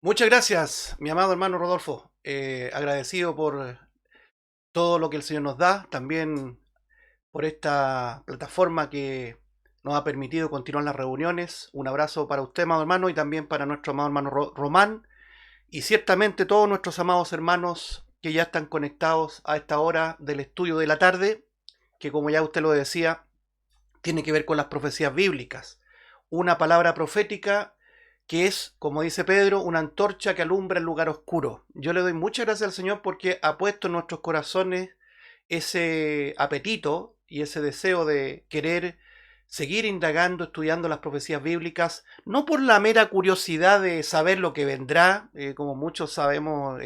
Muchas gracias, mi amado hermano Rodolfo. Agradecido por todo lo que el Señor nos da, también por esta plataforma que nos ha permitido continuar las reuniones. Un abrazo para usted, amado hermano, y también para nuestro amado hermano Román, y ciertamente todos nuestros amados hermanos que ya están conectados a esta hora del estudio de la tarde, que como ya usted lo decía, tiene que ver con las profecías bíblicas. Una palabra profética que es, como dice Pedro, una antorcha que alumbra el lugar oscuro. Yo le doy muchas gracias al Señor porque ha puesto en nuestros corazones ese apetito y ese deseo de querer seguir indagando, estudiando las profecías bíblicas, no por la mera curiosidad de saber lo que vendrá, como muchos sabemos,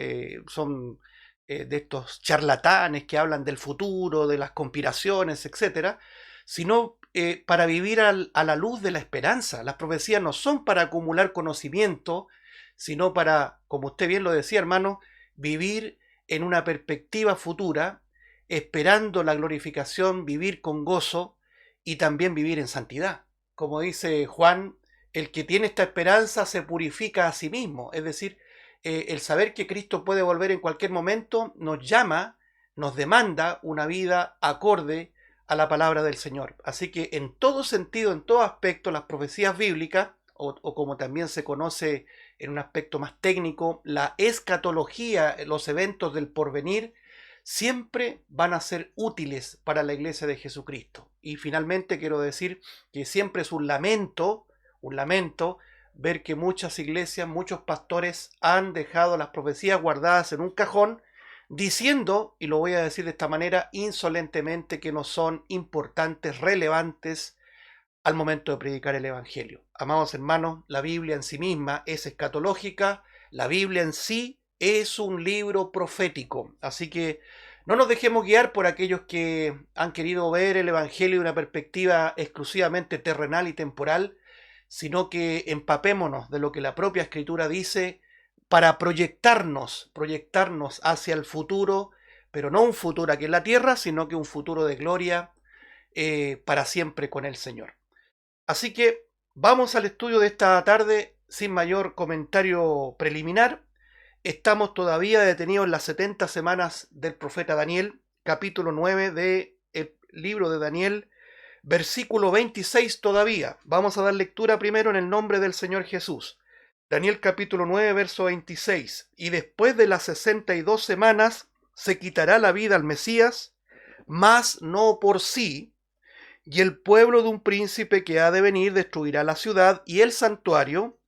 son de estos charlatanes que hablan del futuro, de las conspiraciones, etcétera, sino para vivir a la luz de la esperanza. Las profecías no son para acumular conocimiento, sino para, como usted bien lo decía, hermano, vivir en una perspectiva futura, esperando la glorificación, vivir con gozo y también vivir en santidad. Como dice Juan, el que tiene esta esperanza se purifica a sí mismo, es decir, el saber que Cristo puede volver en cualquier momento nos llama, nos demanda una vida acorde a la palabra del Señor. Así que en todo sentido, en todo aspecto, las profecías bíblicas, o como también se conoce en un aspecto más técnico, la escatología, los eventos del porvenir, siempre van a ser útiles para la iglesia de Jesucristo. Y finalmente quiero decir que siempre es un lamento ver que muchas iglesias, muchos pastores han dejado las profecías guardadas en un cajón diciendo, y lo voy a decir de esta manera, insolentemente que no son importantes, relevantes al momento de predicar el Evangelio. Amados hermanos, la Biblia en sí misma es escatológica, la Biblia en sí es un libro profético, así que no nos dejemos guiar por aquellos que han querido ver el Evangelio de una perspectiva exclusivamente terrenal y temporal, sino que empapémonos de lo que la propia Escritura dice para proyectarnos hacia el futuro, pero no un futuro aquí en la tierra, sino que un futuro de gloria para siempre con el Señor. Así que vamos al estudio de esta tarde sin mayor comentario preliminar. Estamos todavía detenidos en las 70 semanas del profeta Daniel, capítulo 9 del libro de Daniel, versículo 26 todavía. Vamos a dar lectura primero en el nombre del Señor Jesús. Daniel capítulo 9, verso 26. Y después de las 62 semanas se quitará la vida al Mesías, mas no por sí, y el pueblo de un príncipe que ha de venir destruirá la ciudad y el santuario,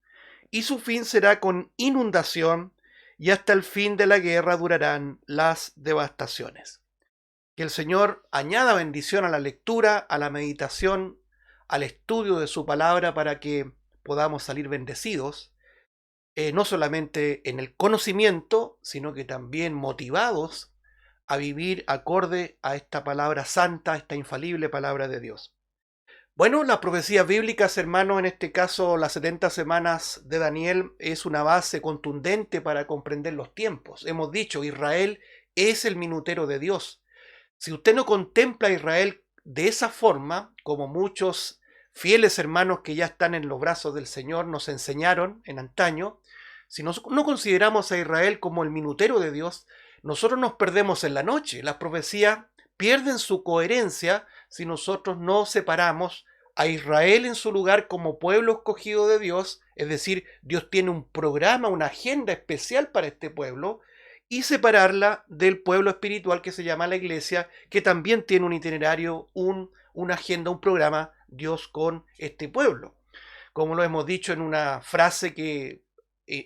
y su fin será con inundación, y hasta el fin de la guerra durarán las devastaciones. Que el Señor añada bendición a la lectura, a la meditación, al estudio de su palabra para que podamos salir bendecidos, no solamente en el conocimiento, sino que también motivados a vivir acorde a esta palabra santa, esta infalible palabra de Dios. Bueno, las profecías bíblicas, hermano, en este caso las 70 semanas de Daniel, es una base contundente para comprender los tiempos. Hemos dicho, Israel es el minutero de Dios. Si usted no contempla a Israel de esa forma, como muchos fieles hermanos que ya están en los brazos del Señor nos enseñaron en antaño, si no consideramos a Israel como el minutero de Dios, nosotros nos perdemos en la noche. Las profecías pierden su coherencia si nosotros no separamos a Israel en su lugar como pueblo escogido de Dios, es decir, Dios tiene un programa, una agenda especial para este pueblo, y separarla del pueblo espiritual que se llama la iglesia, que también tiene un itinerario, una agenda, un programa, Dios con este pueblo. Como lo hemos dicho en una frase que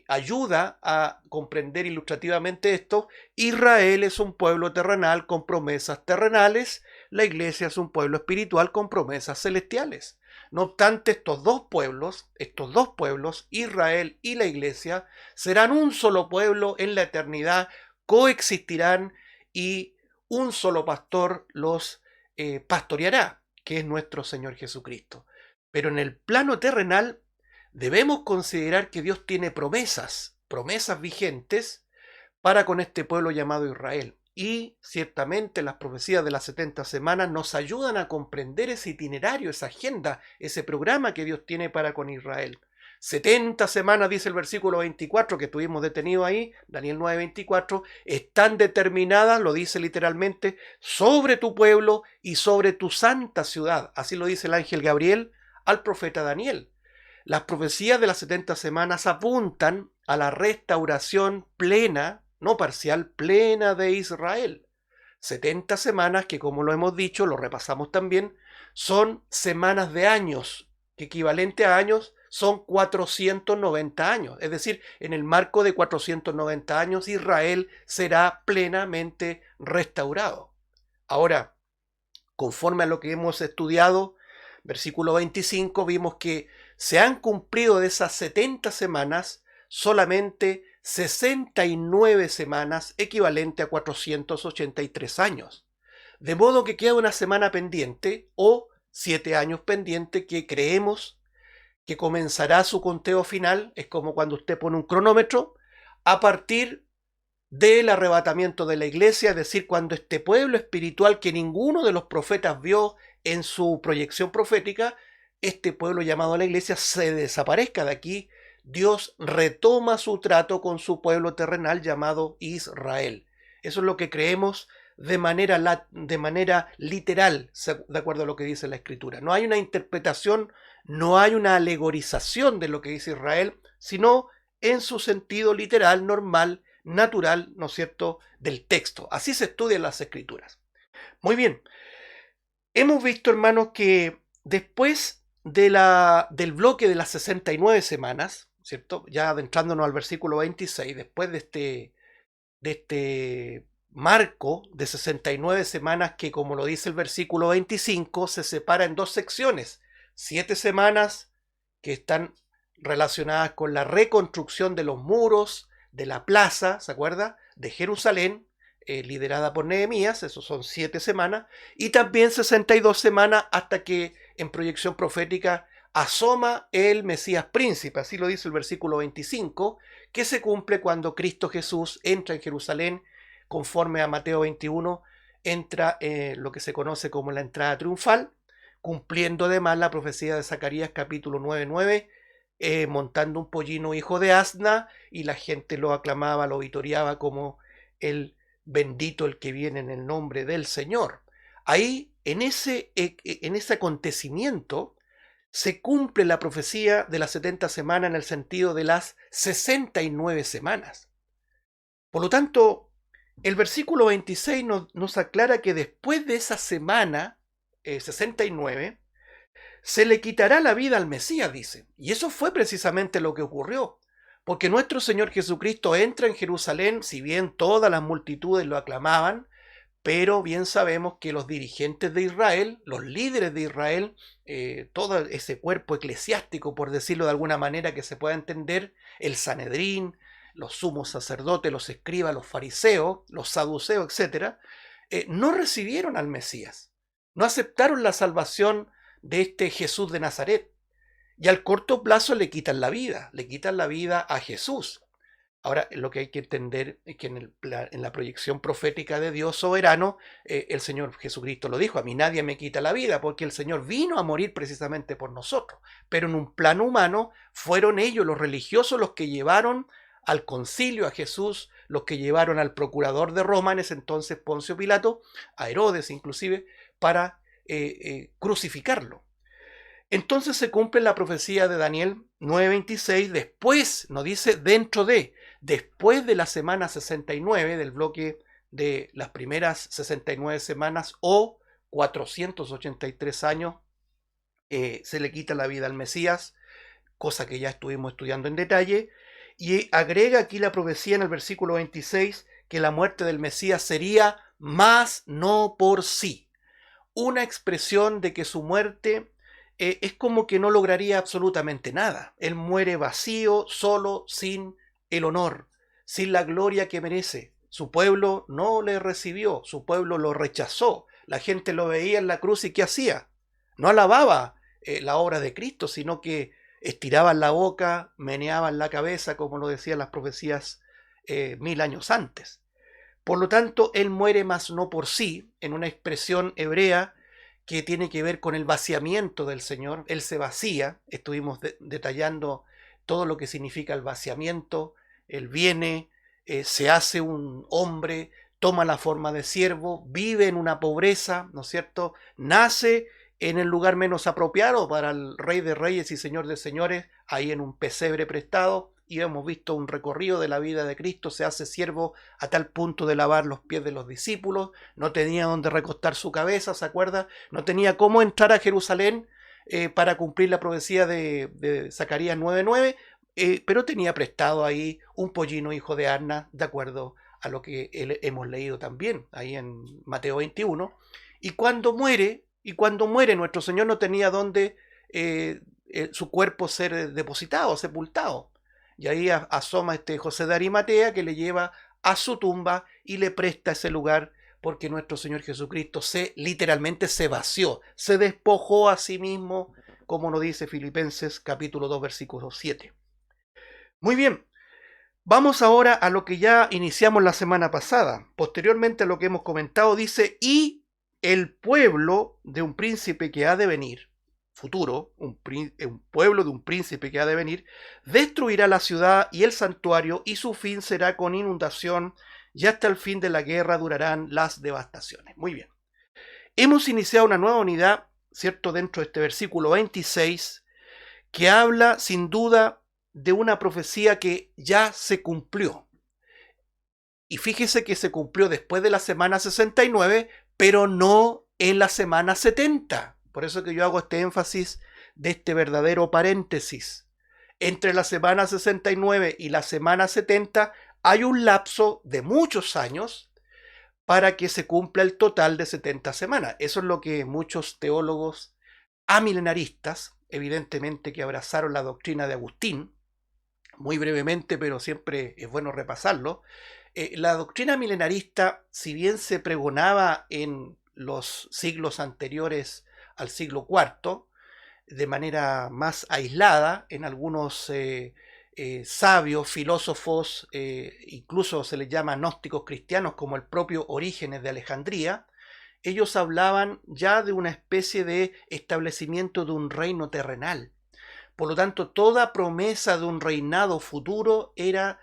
ayuda a comprender ilustrativamente esto, Israel es un pueblo terrenal con promesas terrenales, la iglesia es un pueblo espiritual con promesas celestiales. No obstante, estos dos pueblos, Israel y la iglesia, serán un solo pueblo en la eternidad, coexistirán y un solo pastor los pastoreará, que es nuestro Señor Jesucristo. Pero en el plano terrenal debemos considerar que Dios tiene promesas vigentes para con este pueblo llamado Israel. Y ciertamente las profecías de las 70 semanas nos ayudan a comprender ese itinerario, esa agenda, ese programa que Dios tiene para con Israel. 70 semanas, dice el versículo 24, que estuvimos detenidos ahí, Daniel 9:24, están determinadas, lo dice literalmente, sobre tu pueblo y sobre tu santa ciudad. Así lo dice el ángel Gabriel al profeta Daniel. Las profecías de las 70 semanas apuntan a la restauración plena, no parcial, plena de Israel. 70 semanas que, como lo hemos dicho, lo repasamos también, son semanas de años, que equivalente a años son 490 años. Es decir, en el marco de 490 años Israel será plenamente restaurado. Ahora, conforme a lo que hemos estudiado, versículo 25, vimos que se han cumplido de esas 70 semanas solamente 69 semanas, equivalente a 483 años. De modo que queda una semana pendiente o 7 años pendiente que creemos que comenzará su conteo final. Es como cuando usted pone un cronómetro a partir del arrebatamiento de la iglesia, es decir, cuando este pueblo espiritual que ninguno de los profetas vio en su proyección profética, este pueblo llamado la iglesia se desaparezca de aquí. Dios retoma su trato con su pueblo terrenal llamado Israel. Eso es lo que creemos de manera literal, de acuerdo a lo que dice la Escritura. No hay una interpretación, no hay una alegorización de lo que dice Israel, sino en su sentido literal, normal, natural, ¿no es cierto?, del texto. Así se estudian las Escrituras. Muy bien. Hemos visto, hermanos, que después del bloque de las 69 semanas, ¿cierto? Ya adentrándonos al versículo 26, después de este marco de 69 semanas que, como lo dice el versículo 25, se separa en dos secciones. 7 semanas que están relacionadas con la reconstrucción de los muros, de la plaza, ¿se acuerda?, de Jerusalén, liderada por Nehemías. Esos son 7 semanas, y también 62 semanas hasta que en proyección profética asoma el Mesías príncipe, así lo dice el versículo 25, que se cumple cuando Cristo Jesús entra en Jerusalén, conforme a Mateo 21, entra lo que se conoce como la entrada triunfal, cumpliendo además la profecía de Zacarías capítulo 9:9, montando un pollino hijo de asna, y la gente lo aclamaba, lo vitoreaba como el bendito el que viene en el nombre del Señor. Ahí, en ese acontecimiento, se cumple la profecía de las 70 semanas en el sentido de las 69 semanas. Por lo tanto, el versículo 26 nos aclara que después de esa semana 69, se le quitará la vida al Mesías, dice. Y eso fue precisamente lo que ocurrió. Porque nuestro Señor Jesucristo entra en Jerusalén, si bien todas las multitudes lo aclamaban, pero bien sabemos que los dirigentes de Israel, los líderes de Israel, todo ese cuerpo eclesiástico, por decirlo de alguna manera que se pueda entender, el Sanedrín, los sumos sacerdotes, los escribas, los fariseos, los saduceos, etc., no recibieron al Mesías, no aceptaron la salvación de este Jesús de Nazaret, y al corto plazo le quitan la vida a Jesús. Ahora, lo que hay que entender es que en la proyección profética de Dios soberano, el Señor Jesucristo lo dijo: a mí nadie me quita la vida, porque el Señor vino a morir precisamente por nosotros. Pero en un plano humano fueron ellos, los religiosos, los que llevaron al concilio a Jesús, los que llevaron al procurador de Roma, en ese entonces Poncio Pilato, a Herodes inclusive, para crucificarlo. Entonces se cumple la profecía de Daniel 9:26, después, no dice después de la semana 69, del bloque de las primeras 69 semanas o 483 años, se le quita la vida al Mesías, cosa que ya estuvimos estudiando en detalle, y agrega aquí la profecía en el versículo 26 que la muerte del Mesías sería mas no por sí, una expresión de que su muerte es como que no lograría absolutamente nada. Él muere vacío, solo, sin el honor, sin la gloria que merece. Su pueblo no le recibió, su pueblo lo rechazó. La gente lo veía en la cruz y ¿qué hacía? No alababa la obra de Cristo, sino que estiraban la boca, meneaban la cabeza, como lo decían las profecías 1000 años antes. Por lo tanto, él muere mas no por sí, en una expresión hebrea que tiene que ver con el vaciamiento del Señor. Él se vacía, estuvimos detallando todo lo que significa el vaciamiento. Él viene, se hace un hombre, toma la forma de siervo, vive en una pobreza, ¿no es cierto? Nace en el lugar menos apropiado para el Rey de Reyes y Señor de Señores, ahí en un pesebre prestado, y hemos visto un recorrido de la vida de Cristo. Se hace siervo a tal punto de lavar los pies de los discípulos, no tenía donde recostar su cabeza, ¿se acuerda? No tenía cómo entrar a Jerusalén para cumplir la profecía de Zacarías 9:9, pero tenía prestado ahí un pollino hijo de Asna, de acuerdo a lo que hemos leído también ahí en Mateo 21. Y cuando muere nuestro Señor, no tenía donde su cuerpo ser depositado, sepultado. Y ahí asoma este José de Arimatea, que le lleva a su tumba y le presta ese lugar, porque nuestro Señor Jesucristo literalmente se vació, se despojó a sí mismo, como nos dice Filipenses capítulo 2 versículo 7. Muy bien, vamos ahora a lo que ya iniciamos la semana pasada. Posteriormente a lo que hemos comentado, dice: y el pueblo de un príncipe que ha de venir, futuro, un pueblo de un príncipe que ha de venir, destruirá la ciudad y el santuario, y su fin será con inundación, y hasta el fin de la guerra durarán las devastaciones. Muy bien. Hemos iniciado una nueva unidad, ¿cierto?, dentro de este versículo 26, que habla sin duda de una profecía que ya se cumplió. Y fíjese que se cumplió después de la semana 69, pero no en la semana 70. Por eso que yo hago este énfasis de este verdadero paréntesis. Entre la semana 69 y la semana 70 hay un lapso de muchos años para que se cumpla el total de 70 semanas. Eso es lo que muchos teólogos amilenaristas, evidentemente que abrazaron la doctrina de Agustín, muy brevemente, pero siempre es bueno repasarlo. La doctrina milenarista, si bien se pregonaba en los siglos anteriores al siglo IV, de manera más aislada, en algunos sabios, filósofos, incluso se les llama gnósticos cristianos, como el propio Orígenes de Alejandría, ellos hablaban ya de una especie de establecimiento de un reino terrenal. Por lo tanto, toda promesa de un reinado futuro era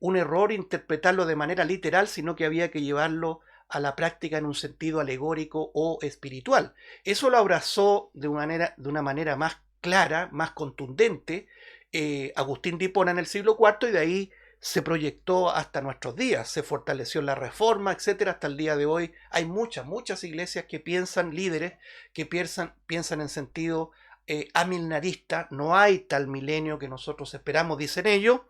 un error interpretarlo de manera literal, sino que había que llevarlo a la práctica en un sentido alegórico o espiritual. Eso lo abrazó de una manera más clara, más contundente, Agustín de Hipona en el siglo IV, y de ahí se proyectó hasta nuestros días, se fortaleció en la Reforma, etcétera. Hasta el día de hoy hay muchas iglesias que piensan, líderes que piensan en sentido amilenarista. No hay tal milenio que nosotros esperamos, dicen ellos.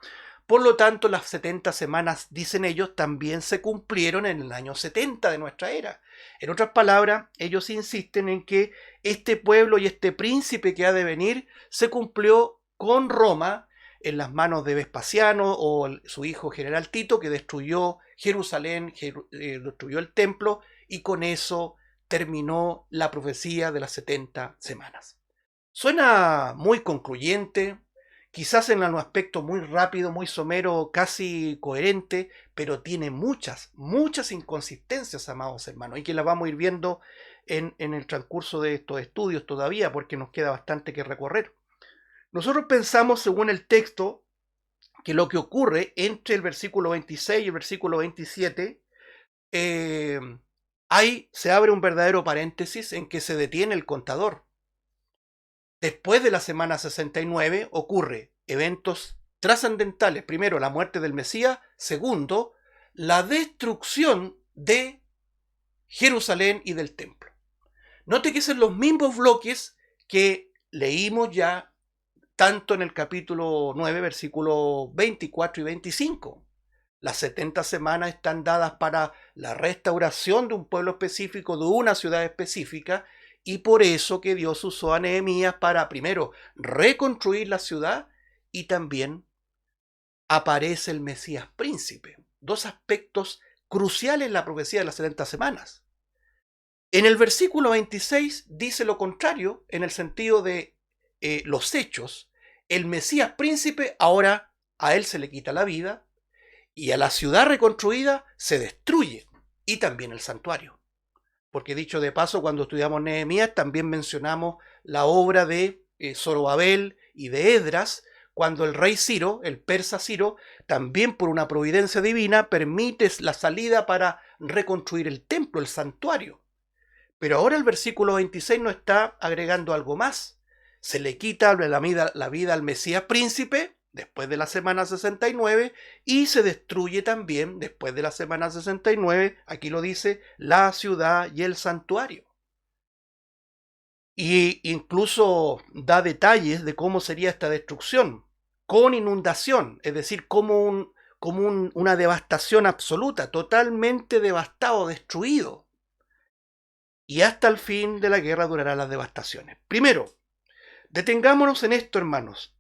Por lo tanto, las 70 semanas, dicen ellos, también se cumplieron en el año 70 de nuestra era. En otras palabras, ellos insisten en que este pueblo y este príncipe que ha de venir se cumplió con Roma en las manos de Vespasiano o su hijo general Tito, que destruyó Jerusalén, destruyó el templo, y con eso terminó la profecía de las 70 semanas. Suena muy concluyente, quizás en un aspecto muy rápido, muy somero, casi coherente, pero tiene muchas inconsistencias, amados hermanos, y que las vamos a ir viendo en el transcurso de estos estudios todavía, porque nos queda bastante que recorrer. Nosotros pensamos, según el texto, que lo que ocurre entre el versículo 26 y el versículo 27, ahí se abre un verdadero paréntesis en que se detiene el contador. Después de la semana 69 ocurre eventos trascendentales. Primero, la muerte del Mesías. Segundo, la destrucción de Jerusalén y del templo. Note que son los mismos bloques que leímos ya tanto en el capítulo 9, versículos 24 y 25. Las 70 semanas están dadas para la restauración de un pueblo específico, de una ciudad específica, y por eso que Dios usó a Nehemías para, primero, reconstruir la ciudad, y también aparece el Mesías príncipe. Dos aspectos cruciales en la profecía de las 70 semanas. En el versículo 26 dice lo contrario, en el sentido de los hechos. El Mesías príncipe, ahora a él se le quita la vida, y a la ciudad reconstruida se destruye, y también el santuario. Porque dicho de paso, cuando estudiamos Nehemías también mencionamos la obra de Zorobabel y de Esdras, cuando el rey Ciro, el persa Ciro, también por una providencia divina, permite la salida para reconstruir el templo, el santuario. Pero ahora el versículo 26 nos está agregando algo más. Se le quita la vida al Mesías príncipe después de la semana 69 y se destruye también después de la semana 69, aquí lo dice, la ciudad y el santuario. Y incluso da detalles de cómo sería esta destrucción, con inundación, es decir, como una devastación absoluta, totalmente devastado, destruido. Y hasta el fin de la guerra durarán las devastaciones. Primero, detengámonos en esto, hermanos.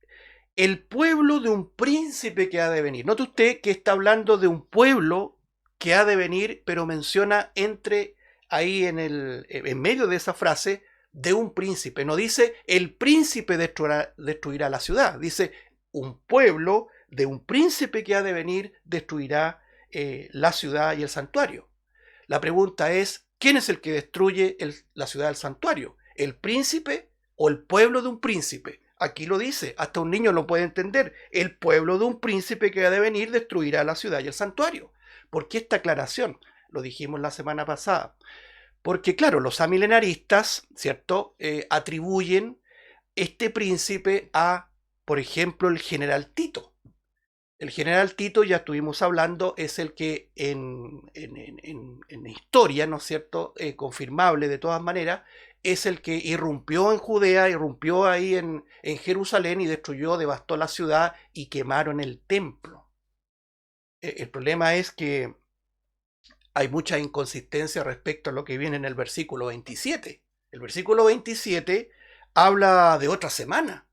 El pueblo de un príncipe que ha de venir. Note usted que está hablando de un pueblo que ha de venir, pero menciona ahí en medio de esa frase, de un príncipe. No dice el príncipe destruirá la ciudad. Dice un pueblo de un príncipe que ha de venir destruirá la ciudad y el santuario. La pregunta es, ¿quién es el que destruye la ciudad del santuario? ¿El príncipe o el pueblo de un príncipe? Aquí lo dice, hasta un niño lo puede entender. El pueblo de un príncipe que ha de venir destruirá la ciudad y el santuario. ¿Por qué esta aclaración? Lo dijimos la semana pasada. Porque claro, los amilenaristas, ¿cierto?, atribuyen este príncipe a, por ejemplo, el general Tito. El general Tito, ya estuvimos hablando, es el que en historia, ¿no es cierto?, confirmable de todas maneras, es el que irrumpió en Judea, irrumpió ahí en Jerusalén y destruyó, devastó la ciudad y quemaron el templo. El problema es que hay mucha inconsistencia respecto a lo que viene en el versículo 27. El versículo 27 habla de otra semana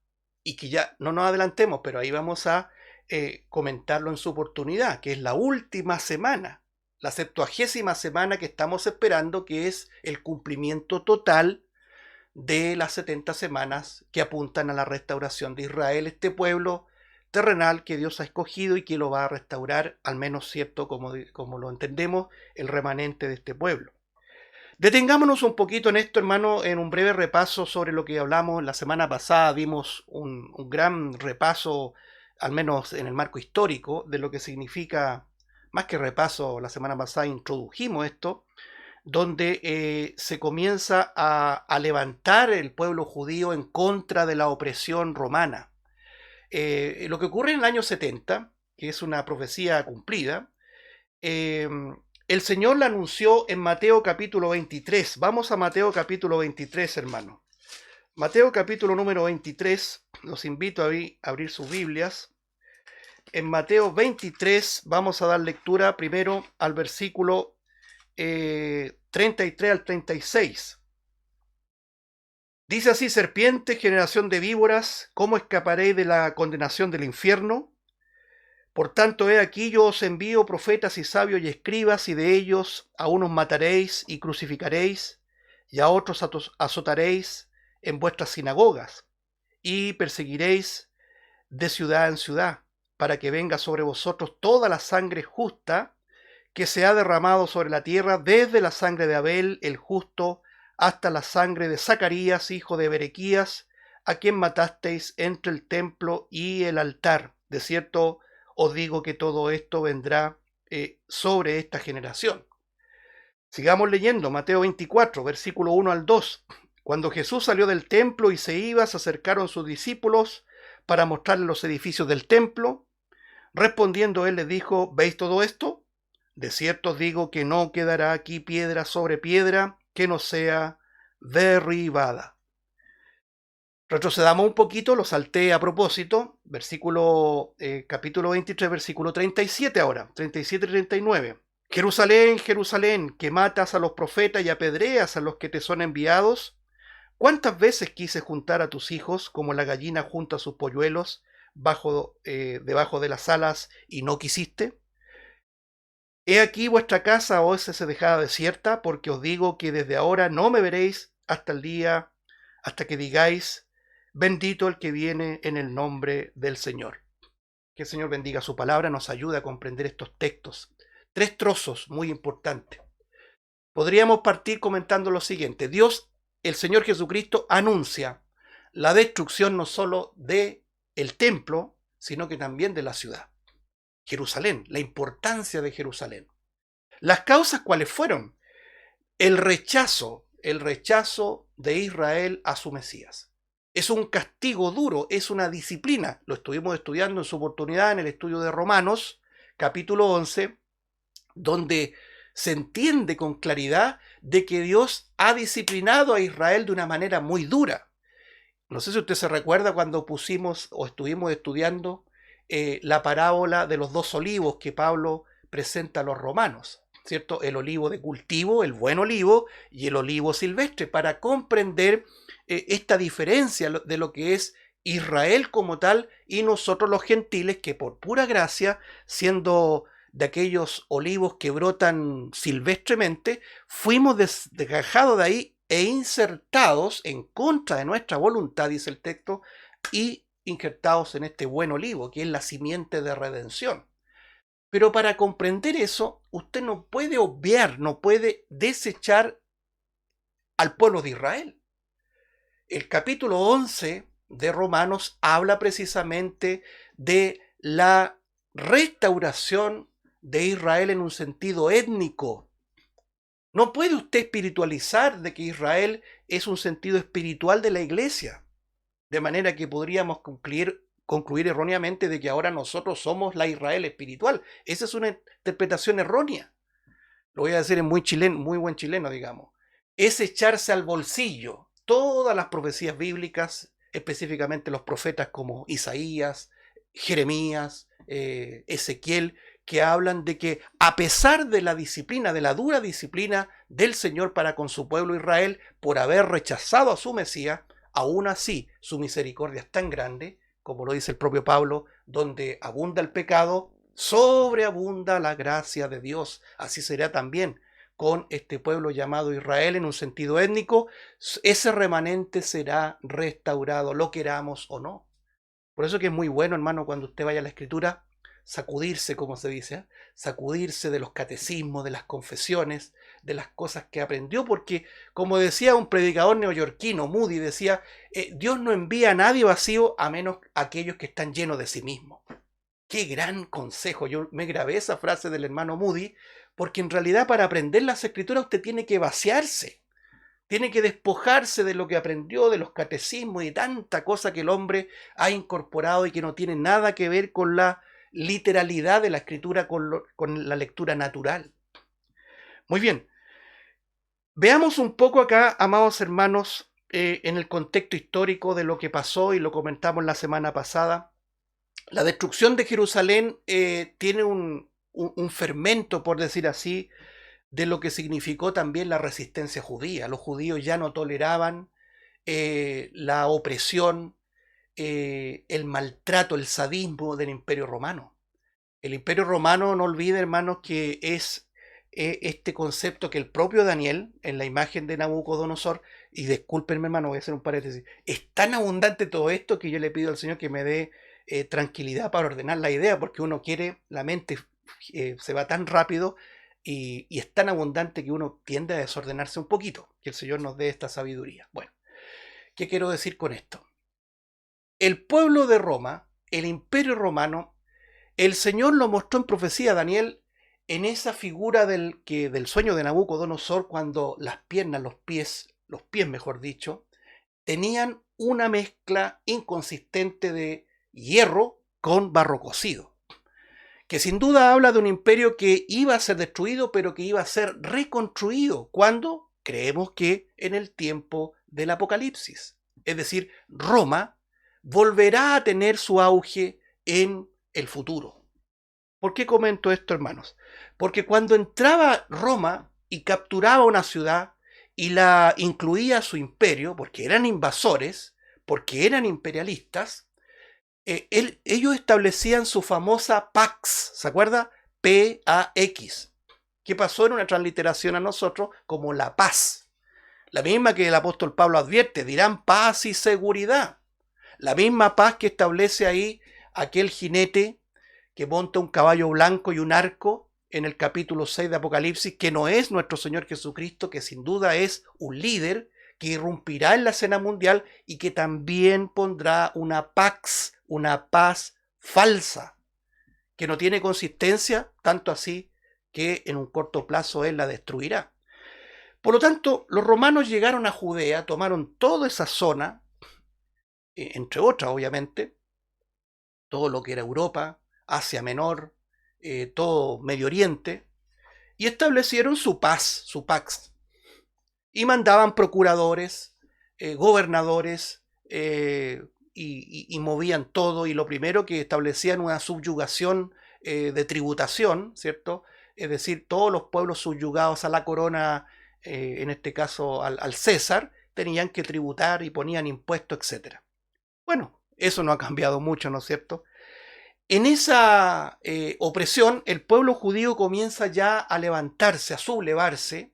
y que ya no nos adelantemos, pero ahí vamos a comentarlo en su oportunidad, que es la última semana, la 70ª semana que estamos esperando, que es el cumplimiento total de las 70 semanas que apuntan a la restauración de Israel, este pueblo terrenal que Dios ha escogido y que lo va a restaurar, al menos cierto como lo entendemos, el remanente de este pueblo. Detengámonos un poquito en esto, hermano, en un breve repaso sobre lo que hablamos la semana pasada. Dimos un gran repaso, al menos en el marco histórico, de lo que significa, más que repaso, la semana pasada introdujimos esto, donde se comienza a levantar el pueblo judío en contra de la opresión romana. Lo que ocurre en el año 70, que es una profecía cumplida, el Señor la anunció en Mateo capítulo 23. Vamos a Mateo capítulo 23, hermano. Mateo capítulo número 23, los invito a abrir sus Biblias. En Mateo 23 vamos a dar lectura primero al versículo 33 al 36. Dice así: serpiente, generación de víboras, ¿cómo escaparéis de la condenación del infierno? Por tanto, he aquí yo os envío profetas y sabios y escribas, y de ellos a unos mataréis y crucificaréis, y a otros azotaréis en vuestras sinagogas, y perseguiréis de ciudad en ciudad, para que venga sobre vosotros toda la sangre justa que se ha derramado sobre la tierra, desde la sangre de Abel el justo hasta la sangre de Zacarías, hijo de Berequías, a quien matasteis entre el templo y el altar. De cierto os digo que todo esto vendrá sobre esta generación. Sigamos leyendo, Mateo 24, versículo 1 al 2. Cuando Jesús salió del templo y se iba, se acercaron sus discípulos para mostrarle los edificios del templo. Respondiendo él les dijo: ¿veis todo esto? De cierto os digo que no quedará aquí piedra sobre piedra que no sea derribada. Retrocedamos un poquito, lo salté a propósito, capítulo 23, versículo 37 ahora, 37 y 39. Jerusalén, Jerusalén, que matas a los profetas y apedreas a los que te son enviados. ¿Cuántas veces quise juntar a tus hijos como la gallina junta sus polluelos debajo de las alas y no quisiste? He aquí vuestra casa os se dejada desierta, porque os digo que desde ahora no me veréis hasta que digáis: bendito el que viene en el nombre del Señor. Que el Señor bendiga su palabra, nos ayude a comprender estos textos. 3 trozos muy importantes. Podríamos partir comentando lo siguiente. Dios, el Señor Jesucristo, anuncia la destrucción no solo de el templo, sino que también de la ciudad. Jerusalén, la importancia de Jerusalén. ¿Las causas cuáles fueron? El rechazo de Israel a su Mesías. Es un castigo duro, es una disciplina. Lo estuvimos estudiando en su oportunidad en el estudio de Romanos, capítulo 11, donde se entiende con claridad de que Dios ha disciplinado a Israel de una manera muy dura. No sé si usted se recuerda cuando pusimos o estuvimos estudiando la parábola de los dos olivos que Pablo presenta a los romanos, ¿cierto? El olivo de cultivo, el buen olivo, y el olivo silvestre, para comprender esta diferencia de lo que es Israel como tal y nosotros los gentiles que por pura gracia, siendo de aquellos olivos que brotan silvestremente, fuimos desgajados de ahí e insertados en contra de nuestra voluntad, dice el texto, y injertados en este buen olivo, que es la simiente de redención. Pero para comprender eso, usted no puede obviar, no puede desechar al pueblo de Israel. El capítulo 11 de Romanos habla precisamente de la restauración de Israel en un sentido étnico. No puede usted espiritualizar de que Israel es un sentido espiritual de la iglesia, de manera que podríamos concluir erróneamente de que ahora nosotros somos la Israel espiritual. Esa es una interpretación errónea. Lo voy a decir en muy chileno, muy buen chileno, digamos. Es echarse al bolsillo todas las profecías bíblicas, específicamente los profetas como Isaías, Jeremías, Ezequiel, que hablan de que a pesar de la disciplina, de la dura disciplina del Señor para con su pueblo Israel, por haber rechazado a su Mesías, aún así su misericordia es tan grande, como lo dice el propio Pablo, donde abunda el pecado, sobreabunda la gracia de Dios. Así será también con este pueblo llamado Israel en un sentido étnico. Ese remanente será restaurado, lo queramos o no. Por eso que es muy bueno, hermano, cuando usted vaya a la Escritura, sacudirse, como se dice, sacudirse de los catecismos, de las confesiones, de las cosas que aprendió, porque como decía un predicador neoyorquino, Moody, decía, Dios no envía a nadie vacío a menos a aquellos que están llenos de sí mismos. Qué gran consejo. Yo me grabé esa frase del hermano Moody, porque en realidad para aprender las Escrituras usted tiene que vaciarse. Tiene que despojarse de lo que aprendió, de los catecismos y tanta cosa que el hombre ha incorporado y que no tiene nada que ver con la literalidad de la escritura, con la lectura natural. Muy bien. Veamos un poco acá, amados hermanos, en el contexto histórico de lo que pasó y lo comentamos la semana pasada. La destrucción de Jerusalén tiene un fermento, por decir así, de lo que significó también la resistencia judía. Los judíos ya no toleraban la opresión, el maltrato, el sadismo del Imperio Romano. El Imperio Romano, no olvide, hermanos, que es este concepto que el propio Daniel, en la imagen de Nabucodonosor, y discúlpenme, hermano, voy a hacer un paréntesis, es tan abundante todo esto que yo le pido al Señor que me dé tranquilidad para ordenar la idea, porque uno quiere, la mente se va tan rápido y es tan abundante que uno tiende a desordenarse un poquito. Que el Señor nos dé esta sabiduría. Bueno, ¿qué quiero decir con esto? El pueblo de Roma, el Imperio Romano, el Señor lo mostró en profecía a Daniel en esa figura del sueño de Nabucodonosor, cuando las piernas, los pies mejor dicho, tenían una mezcla inconsistente de hierro con barro cocido, que sin duda habla de un imperio que iba a ser destruido, pero que iba a ser reconstruido. ¿Cuándo? Creemos que en el tiempo del Apocalipsis. Es decir, Roma volverá a tener su auge en el futuro. ¿Por qué comento esto, hermanos? Porque cuando entraba Roma y capturaba una ciudad y la incluía a su imperio, porque eran invasores, porque eran imperialistas, ellos establecían su famosa Pax, ¿se acuerda? P-A-X, que pasó en una transliteración a nosotros como la paz. La misma que el apóstol Pablo advierte, dirán paz y seguridad. La misma paz que establece ahí aquel jinete que monta un caballo blanco y un arco en el capítulo 6 de Apocalipsis, que no es nuestro Señor Jesucristo, que sin duda es un líder que irrumpirá en la escena mundial y que también pondrá una pax, una paz falsa, que no tiene consistencia, tanto así que en un corto plazo él la destruirá. Por lo tanto, los romanos llegaron a Judea, tomaron toda esa zona, entre otras obviamente, todo lo que era Europa, Asia Menor, todo Medio Oriente, y establecieron su paz, su pax, y mandaban procuradores, gobernadores, y movían todo, y lo primero que establecían una subyugación de tributación, ¿cierto? Es decir, todos los pueblos subyugados a la corona, en este caso al César, tenían que tributar y ponían impuestos, etc. Bueno, eso no ha cambiado mucho, ¿no es cierto? En esa opresión, el pueblo judío comienza ya a levantarse, a sublevarse,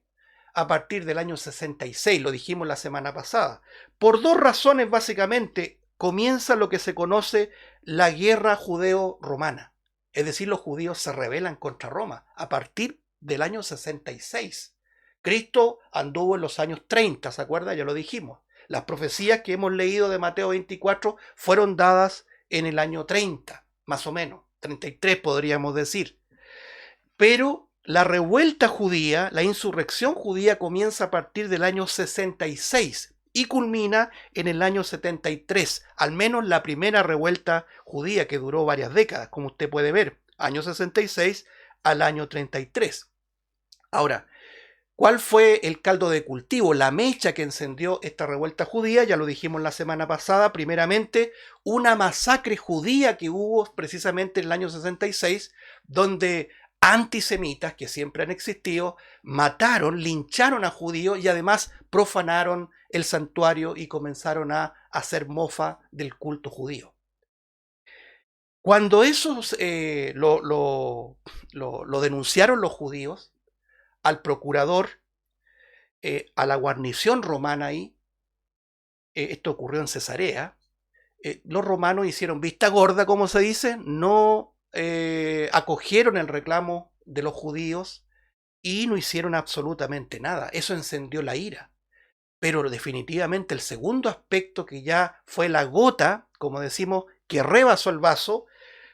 a partir del año 66, lo dijimos la semana pasada. Por dos razones básicamente, comienza lo que se conoce la guerra judeo-romana. Es decir, los judíos se rebelan contra Roma a partir del año 66. Cristo anduvo en los años 30, ¿se acuerda? Ya lo dijimos. Las profecías que hemos leído de Mateo 24 fueron dadas en el año 30, más o menos, 33 podríamos decir. Pero la revuelta judía, la insurrección judía comienza a partir del año 66 y culmina en el año 73, al menos la primera revuelta judía que duró varias décadas, como usted puede ver, año 66 al año 33. Ahora, ¿cuál fue el caldo de cultivo, la mecha que encendió esta revuelta judía? Ya lo dijimos la semana pasada. Primeramente, una masacre judía que hubo precisamente en el año 66, donde antisemitas, que siempre han existido, mataron, lincharon a judíos y además profanaron el santuario y comenzaron a hacer mofa del culto judío. Cuando eso lo denunciaron los judíos al procurador, a la guarnición romana ahí, esto ocurrió en Cesarea, los romanos hicieron vista gorda, como se dice, no acogieron el reclamo de los judíos y no hicieron absolutamente nada. Eso encendió la ira. Pero definitivamente el segundo aspecto, que ya fue la gota, como decimos, que rebasó el vaso,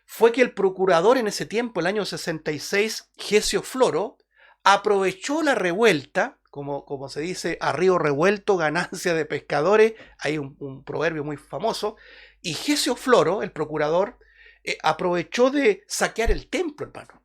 fue que el procurador en ese tiempo, el año 66, Gesio Floro, aprovechó la revuelta, como se dice, a río revuelto, ganancia de pescadores, hay un proverbio muy famoso, y Gesio Floro, el procurador, aprovechó de saquear el templo, hermano.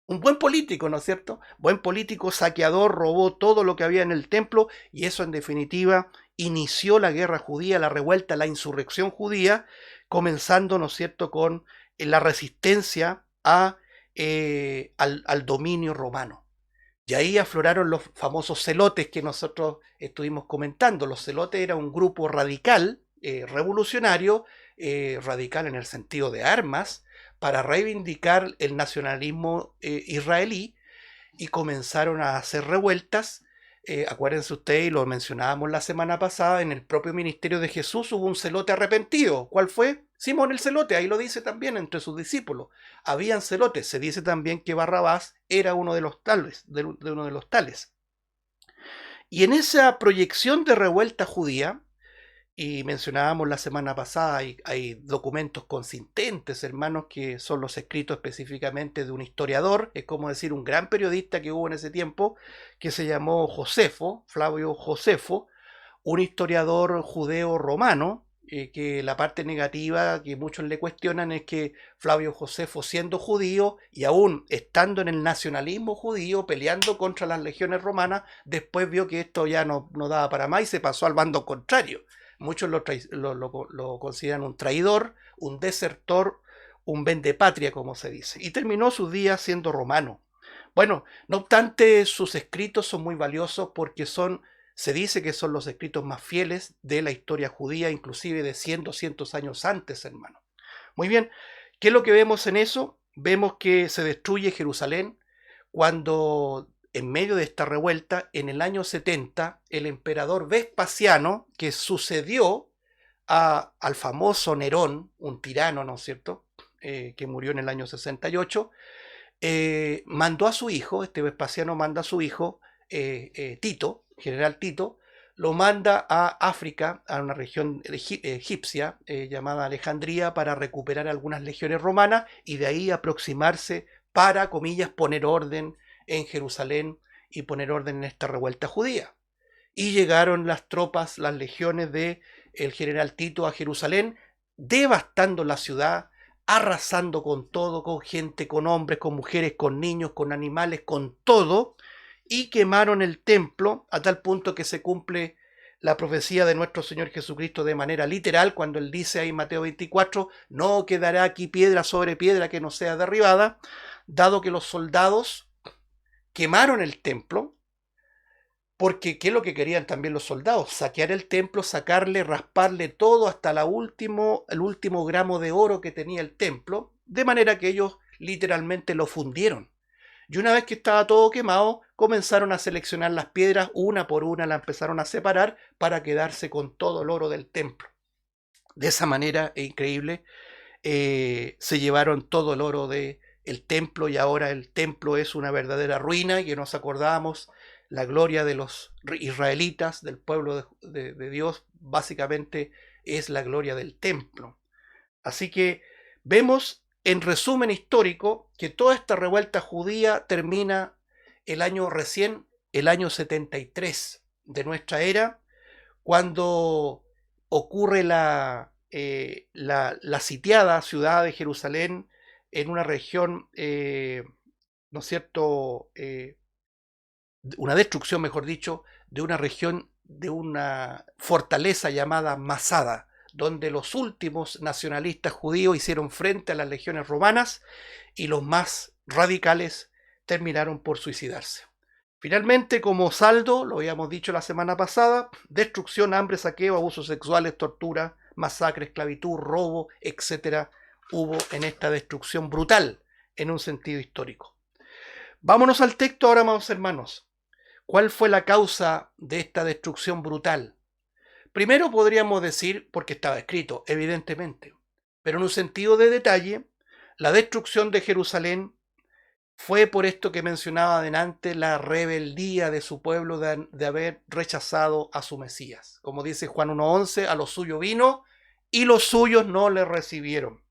Un buen político, ¿no es cierto? Buen político, saqueador, robó todo lo que había en el templo, y eso en definitiva inició la guerra judía, la revuelta, la insurrección judía, comenzando, ¿no es cierto?, con la resistencia al dominio romano. Y ahí afloraron los famosos celotes que nosotros estuvimos comentando. Los celotes era un grupo radical, revolucionario, radical en el sentido de armas, para reivindicar el nacionalismo israelí, y comenzaron a hacer revueltas. Acuérdense ustedes, y lo mencionábamos la semana pasada, en el propio ministerio de Jesús hubo un celote arrepentido. ¿Cuál fue? Simón el celote, ahí lo dice también entre sus discípulos. Habían celotes, se dice también que Barrabás era uno de los tales, de uno de los tales. Y en esa proyección de revuelta judía, y mencionábamos la semana pasada, hay documentos consistentes, hermanos, que son los escritos específicamente de un historiador, es como decir, un gran periodista que hubo en ese tiempo, que se llamó Josefo, Flavio Josefo, un historiador judeo romano, que la parte negativa que muchos le cuestionan es que Flavio Josefo, siendo judío y aún estando en el nacionalismo judío, peleando contra las legiones romanas, después vio que esto ya no daba para más y se pasó al bando contrario. Muchos lo consideran un traidor, un desertor, un vendepatria, como se dice, y terminó sus días siendo romano. Bueno, no obstante, sus escritos son muy valiosos porque se dice que son los escritos más fieles de la historia judía, inclusive de 100, 200 años antes, hermano. Muy bien, ¿qué es lo que vemos en eso? Vemos que se destruye Jerusalén cuando, en medio de esta revuelta, en el año 70, el emperador Vespasiano, que sucedió al famoso Nerón, un tirano, ¿no es cierto?, que murió en el año 68, mandó a su hijo, este Vespasiano manda a su hijo, Tito, general Tito, lo manda a África, a una región egipcia llamada Alejandría, para recuperar algunas legiones romanas y de ahí aproximarse para, comillas, poner orden en Jerusalén y poner orden en esta revuelta judía. Y llegaron las tropas, las legiones de el general Tito a Jerusalén, devastando la ciudad, arrasando con todo, con gente, con hombres, con mujeres, con niños, con animales, con todo, y quemaron el templo a tal punto que se cumple la profecía de nuestro Señor Jesucristo de manera literal, cuando Él dice ahí en Mateo 24, no quedará aquí piedra sobre piedra que no sea derribada, dado que los soldados quemaron el templo, porque ¿qué es lo que querían también los soldados? Saquear el templo, sacarle, rasparle todo hasta el último gramo de oro que tenía el templo, de manera que ellos literalmente lo fundieron. Y una vez que estaba todo quemado, comenzaron a seleccionar las piedras, una por una la empezaron a separar para quedarse con todo el oro del templo. De esa manera, increíble, se llevaron todo el oro del templo y ahora el templo es una verdadera ruina y que nos acordamos la gloria de los israelitas, del pueblo de Dios, básicamente es la gloria del templo. Así que vemos en resumen histórico que toda esta revuelta judía termina el año 73 de nuestra era, cuando ocurre la sitiada ciudad de Jerusalén en una región, ¿no es cierto?, una destrucción, mejor dicho, de una región, de una fortaleza llamada Masada, donde los últimos nacionalistas judíos hicieron frente a las legiones romanas y los más radicales terminaron por suicidarse. Finalmente, como saldo, lo habíamos dicho la semana pasada, destrucción, hambre, saqueo, abusos sexuales, tortura, masacre, esclavitud, robo, etc. hubo en esta destrucción brutal en un sentido histórico. Vámonos al texto ahora, amados hermanos. ¿Cuál fue la causa de esta destrucción brutal? Primero podríamos decir, porque estaba escrito, evidentemente, pero en un sentido de detalle, la destrucción de Jerusalén fue por esto que mencionaba adelante, la rebeldía de su pueblo de haber rechazado a su Mesías. Como dice Juan 1:11, a lo suyo vino y los suyos no le recibieron.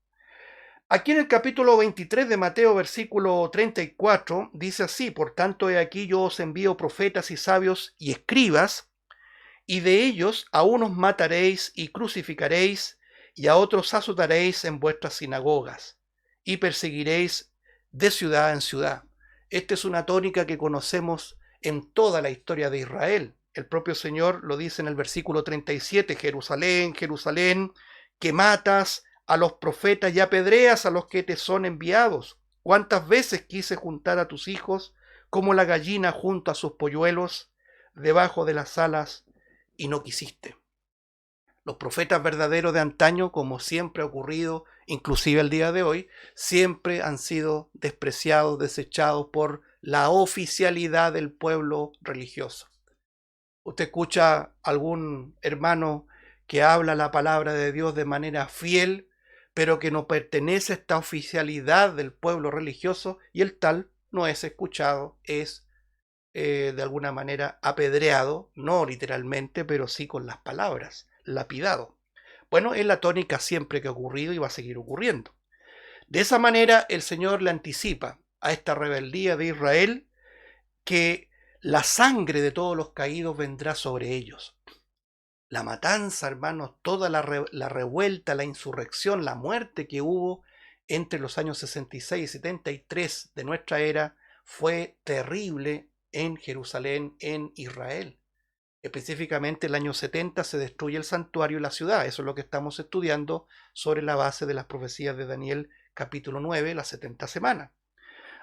Aquí en el capítulo 23 de Mateo, versículo 34, dice así: por tanto, he aquí yo os envío profetas y sabios y escribas, y de ellos a unos mataréis y crucificaréis, y a otros azotaréis en vuestras sinagogas, y perseguiréis de ciudad en ciudad. Esta es una tónica que conocemos en toda la historia de Israel. El propio Señor lo dice en el versículo 37, Jerusalén, Jerusalén, que matas a los profetas y apedreas a los que te son enviados. ¿Cuántas veces quise juntar a tus hijos como la gallina junto a sus polluelos debajo de las alas y no quisiste? Los profetas verdaderos de antaño, como siempre ha ocurrido, inclusive el día de hoy, siempre han sido despreciados, desechados por la oficialidad del pueblo religioso. Usted escucha a algún hermano que habla la palabra de Dios de manera fiel, pero que no pertenece a esta oficialidad del pueblo religioso, y el tal no es escuchado, es de alguna manera apedreado, no literalmente, pero sí con las palabras, lapidado. Bueno, es la tónica siempre que ha ocurrido y va a seguir ocurriendo. De esa manera el Señor le anticipa a esta rebeldía de Israel que la sangre de todos los caídos vendrá sobre ellos. La matanza, hermanos, toda la revuelta, la insurrección, la muerte que hubo entre los años 66 y 73 de nuestra era fue terrible en Jerusalén, en Israel. Específicamente el año 70 se destruye el santuario y la ciudad. Eso es lo que estamos estudiando sobre la base de las profecías de Daniel capítulo 9, las 70 semanas.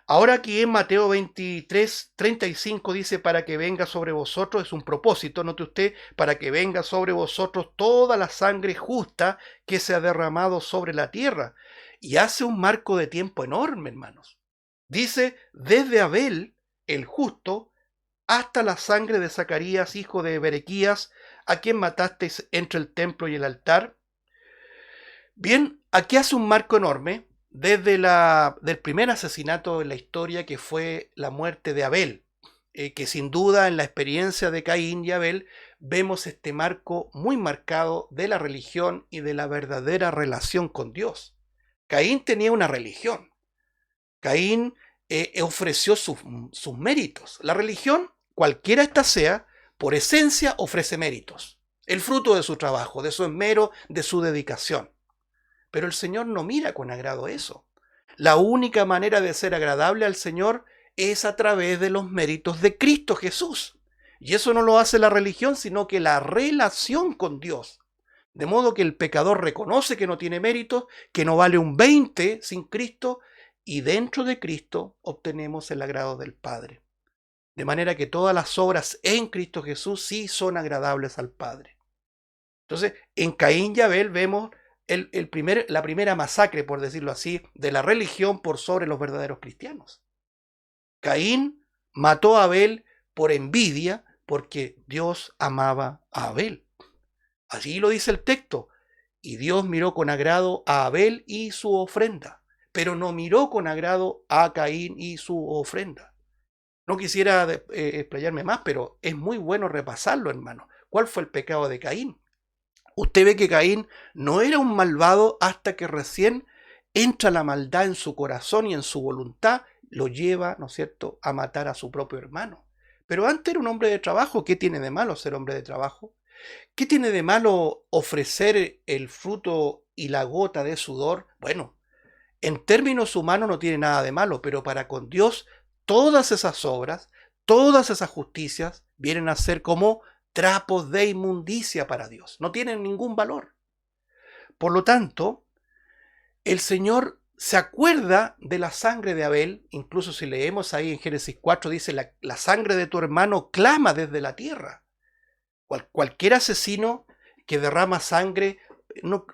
Ahora aquí en Mateo 23, 35 dice: para que venga sobre vosotros, es un propósito, note usted, para que venga sobre vosotros toda la sangre justa que se ha derramado sobre la tierra. Y hace un marco de tiempo enorme, hermanos. Dice, desde Abel, el justo, hasta la sangre de Zacarías, hijo de Berequías, a quien matasteis entre el templo y el altar. Bien, aquí hace un marco enorme desde del primer asesinato en la historia, que fue la muerte de Abel, que sin duda en la experiencia de Caín y Abel vemos este marco muy marcado de la religión y de la verdadera relación con Dios. Caín tenía una religión. Caín ofreció sus méritos. La religión, cualquiera ésta sea, por esencia ofrece méritos. El fruto de su trabajo, de su esmero, de su dedicación. Pero el Señor no mira con agrado eso. La única manera de ser agradable al Señor es a través de los méritos de Cristo Jesús. Y eso no lo hace la religión, sino que la relación con Dios. De modo que el pecador reconoce que no tiene méritos, que no vale un 20 sin Cristo, y dentro de Cristo obtenemos el agrado del Padre. De manera que todas las obras en Cristo Jesús sí son agradables al Padre. Entonces, en Caín y Abel vemos la primera masacre, por decirlo así, de la religión por sobre los verdaderos cristianos. Caín mató a Abel por envidia, porque Dios amaba a Abel. Así lo dice el texto. Y Dios miró con agrado a Abel y su ofrenda, pero no miró con agrado a Caín y su ofrenda. No quisiera explayarme más, pero es muy bueno repasarlo, hermano. ¿Cuál fue el pecado de Caín? Usted ve que Caín no era un malvado hasta que recién entra la maldad en su corazón y en su voluntad, lo lleva, ¿no es cierto?, a matar a su propio hermano. Pero antes era un hombre de trabajo. ¿Qué tiene de malo ser hombre de trabajo? ¿Qué tiene de malo ofrecer el fruto y la gota de sudor? Bueno, en términos humanos no tiene nada de malo, pero para con Dios todas esas obras, todas esas justicias vienen a ser como trapos de inmundicia para Dios. No tienen ningún valor. Por lo tanto, el Señor se acuerda de la sangre de Abel. Incluso si leemos ahí en Génesis 4, dice, la sangre de tu hermano clama desde la tierra. Cualquier asesino que derrama sangre, no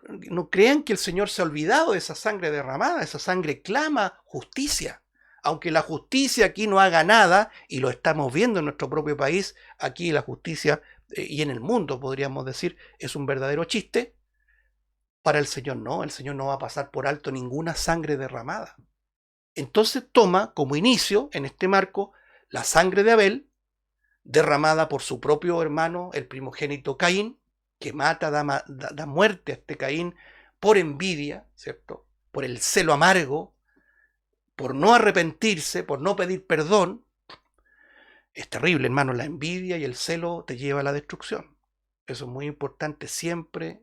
crean que el Señor se ha olvidado de esa sangre derramada. Esa sangre clama justicia. Aunque la justicia aquí no haga nada, y lo estamos viendo en nuestro propio país, aquí la justicia, y en el mundo podríamos decir, es un verdadero chiste, para el Señor no va a pasar por alto ninguna sangre derramada. Entonces toma como inicio, en este marco, la sangre de Abel, derramada por su propio hermano, el primogénito Caín, que mata, da muerte a este Caín por envidia, ¿cierto? Por el celo amargo, por no arrepentirse, por no pedir perdón. Es terrible, hermano, la envidia y el celo te lleva a la destrucción. Eso es muy importante siempre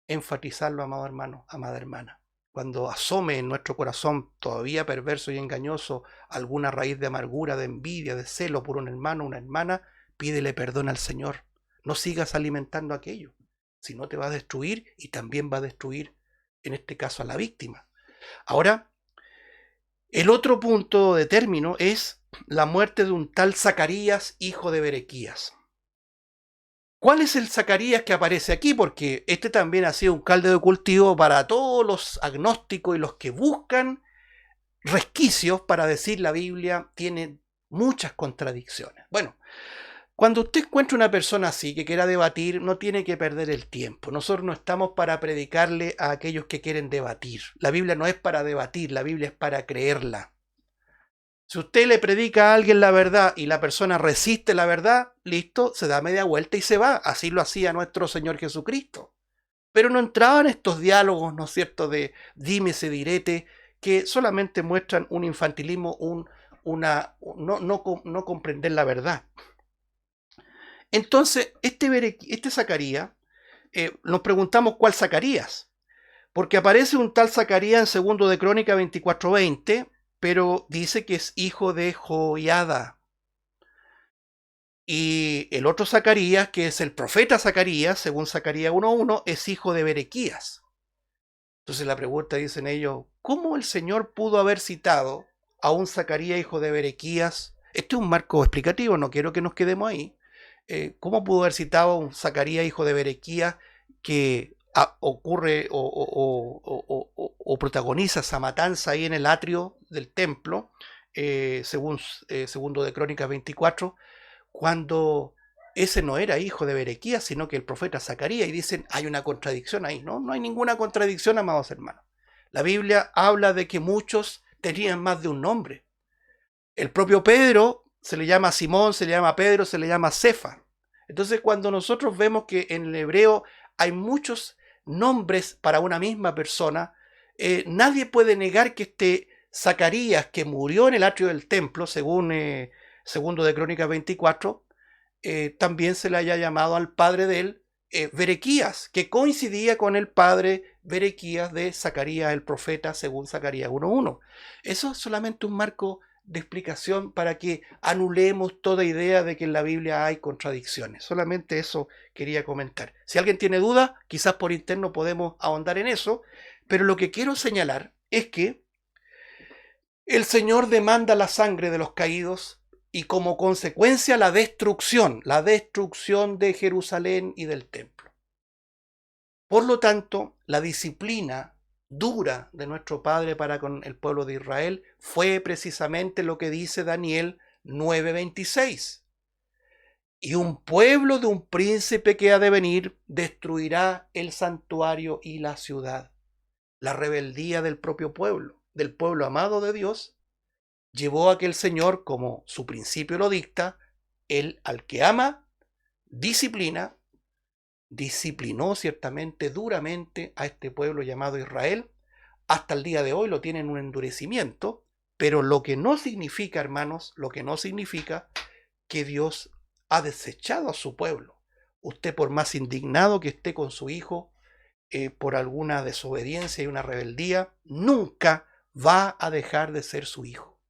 enfatizarlo, amado hermano, amada hermana. Cuando asome en nuestro corazón todavía perverso y engañoso alguna raíz de amargura, de envidia, de celo por un hermano o una hermana, pídele perdón al Señor. No sigas alimentando aquello, si no te va a destruir y también va a destruir, en este caso, a la víctima. Ahora, el otro punto de término es la muerte de un tal Zacarías, hijo de Berequías. ¿Cuál es el Zacarías que aparece aquí? Porque este también ha sido un caldo de cultivo para todos los agnósticos y los que buscan resquicios para decir la Biblia tiene muchas contradicciones. Bueno, cuando usted encuentra una persona así que quiera debatir, no tiene que perder el tiempo. Nosotros no estamos para predicarle a aquellos que quieren debatir. La Biblia no es para debatir, la Biblia es para creerla. Si usted le predica a alguien la verdad y la persona resiste la verdad, listo, se da media vuelta y se va. Así lo hacía nuestro Señor Jesucristo. Pero no entraban estos diálogos, ¿no es cierto?, de dimes y direte, que solamente muestran un infantilismo, no comprender la verdad. Entonces, este Zacarías, nos preguntamos cuál Zacarías, porque aparece un tal Zacarías en 2 de Crónica 24:20, pero dice que es hijo de Joiada. Y el otro Zacarías, que es el profeta Zacarías, según Zacarías 1:1, es hijo de Berequías. Entonces la pregunta, dicen ellos, ¿cómo el Señor pudo haber citado a un Zacarías, hijo de Berequías? Este es un marco explicativo, no quiero que nos quedemos ahí. ¿Cómo pudo haber citado a un Zacarías, hijo de Berequías, que ocurre o protagoniza esa matanza ahí en el atrio del templo, según 2 de Crónicas 24, cuando ese no era hijo de Berequías, sino que el profeta Zacarías? Y dicen, hay una contradicción ahí. No hay ninguna contradicción, amados hermanos. La Biblia habla de que muchos tenían más de un nombre. El propio Pedro se le llama Simón, se le llama Pedro, se le llama Cefa. Entonces, cuando nosotros vemos que en el hebreo hay muchos nombres para una misma persona, nadie puede negar que este Zacarías, que murió en el atrio del templo, según segundo de Crónicas 24, también se le haya llamado al padre de él Berequías, que coincidía con el padre Berequías de Zacarías el profeta, según Zacarías 1.1. Eso es solamente un marco de explicación para que anulemos toda idea de que en la Biblia hay contradicciones. Solamente eso quería comentar. Si alguien tiene dudas, quizás por interno podemos ahondar en eso, pero lo que quiero señalar es que el Señor demanda la sangre de los caídos y como consecuencia la destrucción de Jerusalén y del templo. Por lo tanto, la disciplina dura de nuestro Padre para con el pueblo de Israel fue precisamente lo que dice Daniel 9:26. Y un pueblo de un príncipe que ha de venir destruirá el santuario y la ciudad. La rebeldía del propio pueblo, del pueblo amado de Dios, llevó a que el Señor, como su principio lo dicta, él al que ama, disciplinó ciertamente duramente a este pueblo llamado Israel. Hasta el día de hoy lo tienen un endurecimiento, pero lo que no significa, hermanos, lo que no significa que Dios ha desechado a su pueblo. Usted, por más indignado que esté con su hijo por alguna desobediencia y una rebeldía, nunca va a dejar de ser su hijo.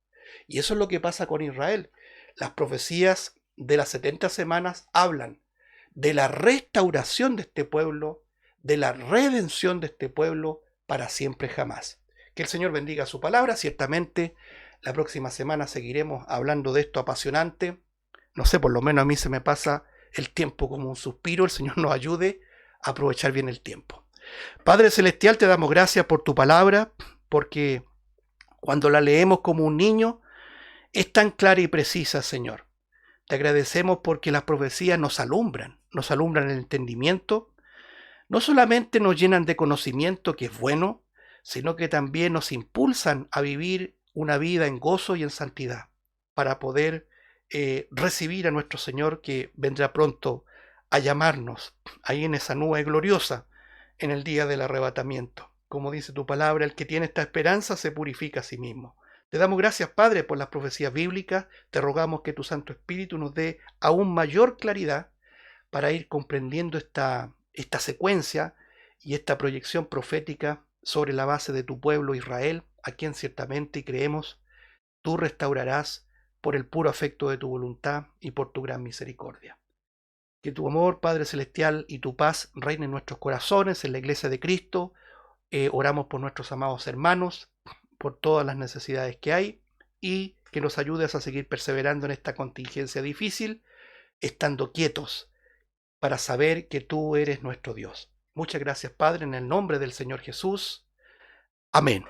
Y eso es lo que pasa con Israel. Las profecías de las 70 semanas hablan de la restauración de este pueblo, de la redención de este pueblo para siempre jamás. Que el Señor bendiga su palabra. Ciertamente la próxima semana seguiremos hablando de esto apasionante. No sé, por lo menos a mí se me pasa el tiempo como un suspiro. El Señor nos ayude a aprovechar bien el tiempo. Padre Celestial, te damos gracias por tu palabra, porque cuando la leemos como un niño, es tan clara y precisa, Señor. Te agradecemos porque las profecías nos alumbran el entendimiento, no solamente nos llenan de conocimiento, que es bueno, sino que también nos impulsan a vivir una vida en gozo y en santidad, para poder recibir a nuestro Señor que vendrá pronto a llamarnos ahí en esa nube gloriosa en el día del arrebatamiento. Como dice tu palabra, el que tiene esta esperanza se purifica a sí mismo. Te damos gracias, Padre, por las profecías bíblicas. Te rogamos que tu Santo Espíritu nos dé aún mayor claridad para ir comprendiendo esta secuencia y esta proyección profética sobre la base de tu pueblo Israel, a quien ciertamente y creemos tú restaurarás por el puro afecto de tu voluntad y por tu gran misericordia. Que tu amor, Padre Celestial, y tu paz reinen en nuestros corazones, en la Iglesia de Cristo. Oramos por nuestros amados hermanos, por todas las necesidades que hay, y que nos ayudes a seguir perseverando en esta contingencia difícil, estando quietos para saber que tú eres nuestro Dios. Muchas gracias, Padre, en el nombre del Señor Jesús. Amén.